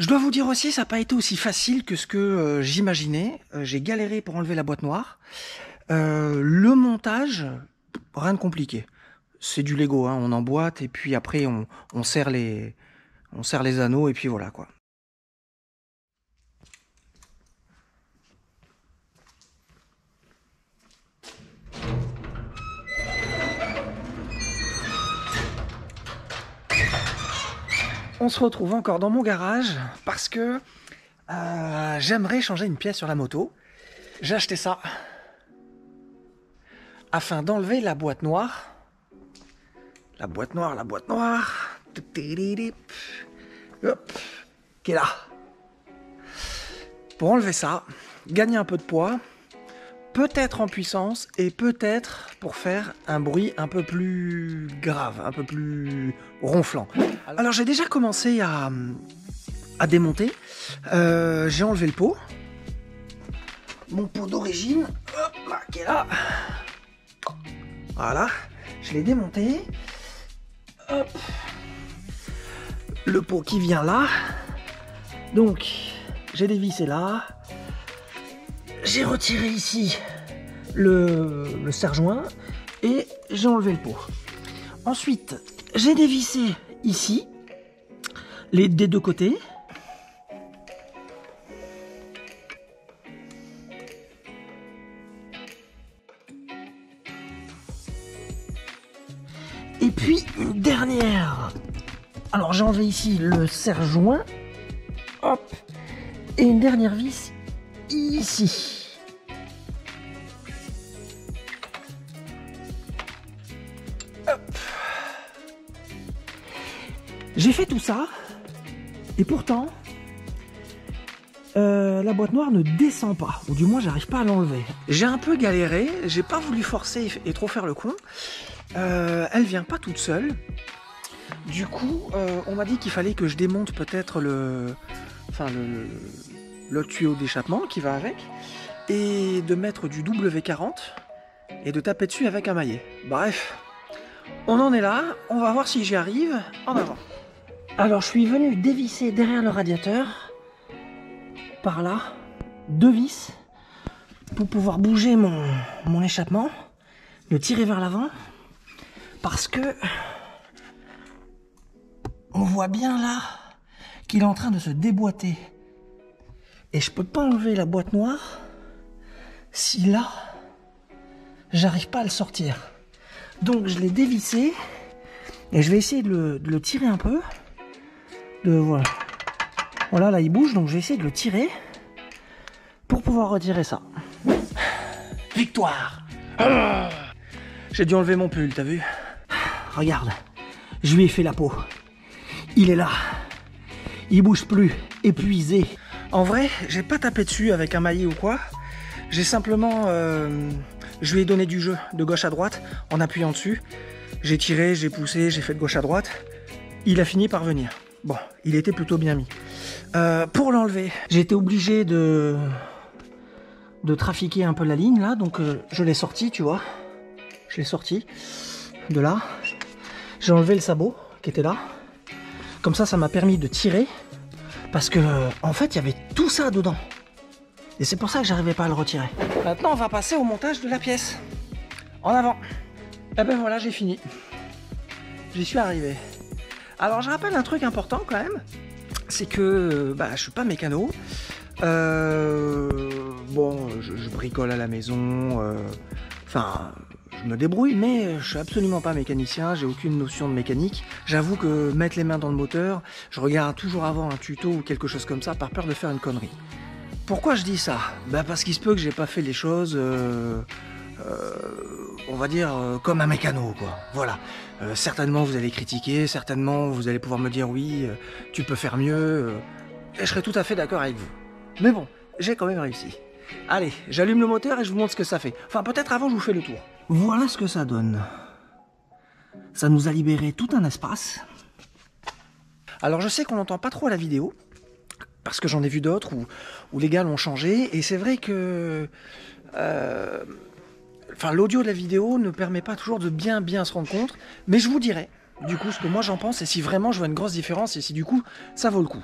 Je dois vous dire aussi, ça n'a pas été aussi facile que ce que j'imaginais. J'ai galéré pour enlever la boîte noire. Le montage, rien de compliqué. C'est du Lego, hein, on emboîte et puis après on serre les anneaux et puis voilà quoi. On se retrouve encore dans mon garage parce que j'aimerais changer une pièce sur la moto. J'ai acheté ça afin d'enlever la boîte noire. La boîte noire. Hop, qui est là. Pour enlever ça, gagner un peu de poids, peut-être en puissance et peut-être pour faire un bruit un peu plus grave, un peu plus ronflant. Alors j'ai déjà commencé à démonter. J'ai enlevé le pot. Mon pot d'origine, hop là, qui est là. Voilà, je l'ai démonté. Hop. Le pot qui vient là. Donc, j'ai dévissé là. J'ai retiré ici le serre-joint et j'ai enlevé le pot. Ensuite, j'ai dévissé ici des deux côtés. Et puis une dernière. Alors j'ai enlevé ici le serre-joint. Hop. Et une dernière vis ici. Hop. J'ai fait tout ça. Et pourtant, la boîte noire ne descend pas. Ou du moins, j'arrive pas à l'enlever. J'ai un peu galéré. J'ai pas voulu forcer et trop faire le con. Elle vient pas toute seule. Du coup, on m'a dit qu'il fallait que je démonte peut-être le tuyau d'échappement qui va avec et de mettre du W40 et de taper dessus avec un maillet. Bref, on en est là. On va voir si j'y arrive. En avant. Alors, je suis venu dévisser derrière le radiateur par là 2 vis pour pouvoir bouger mon échappement, le tirer vers l'avant. Parce que on voit bien là qu'il est en train de se déboîter. Et je peux pas enlever la boîte noire si là, j'arrive pas à le sortir. Donc je l'ai dévissé et je vais essayer de le tirer un peu. Voilà. Voilà, là il bouge, donc je vais essayer de le tirer pour pouvoir retirer ça. Victoire! J'ai dû enlever mon pull, t'as vu? Regarde, je lui ai fait la peau. Il est là. Il bouge plus, épuisé. En vrai, j'ai pas tapé dessus avec un maillet ou quoi. J'ai simplement... je lui ai donné du jeu de gauche à droite en appuyant dessus. J'ai tiré, j'ai poussé, j'ai fait de gauche à droite. Il a fini par venir. Bon, il était plutôt bien mis. Pour l'enlever, j'ai été obligé de trafiquer un peu la ligne là. Donc je l'ai sorti, tu vois. Je l'ai sorti de là. J'ai enlevé le sabot qui était là. Comme ça m'a permis de tirer. Parce que, en fait, il y avait tout ça dedans. Et c'est pour ça que j'arrivais pas à le retirer. Maintenant, on va passer au montage de la pièce. En avant. Et ben voilà, j'ai fini. J'y suis arrivé. Alors, je rappelle un truc important quand même. C'est que, je suis pas mécano. Bon, je bricole à la maison. Je me débrouille, mais je suis absolument pas mécanicien, j'ai aucune notion de mécanique. J'avoue que mettre les mains dans le moteur, je regarde toujours avant un tuto ou quelque chose comme ça par peur de faire une connerie. Pourquoi je dis ça? Parce qu'il se peut que j'ai pas fait les choses, on va dire, comme un mécano, quoi. Voilà. Certainement vous allez critiquer, certainement vous allez pouvoir me dire oui, tu peux faire mieux, et je serai tout à fait d'accord avec vous. Mais bon, j'ai quand même réussi. Allez, j'allume le moteur et je vous montre ce que ça fait. Enfin, peut-être avant, je vous fais le tour. Voilà ce que ça donne. Ça nous a libéré tout un espace. Alors, je sais qu'on n'entend pas trop à la vidéo, parce que j'en ai vu d'autres où les gars l'ont changé, et c'est vrai que... l'audio de la vidéo ne permet pas toujours de bien se rendre compte, mais je vous dirai, du coup, ce que moi j'en pense, et si vraiment je vois une grosse différence, et si du coup, ça vaut le coup.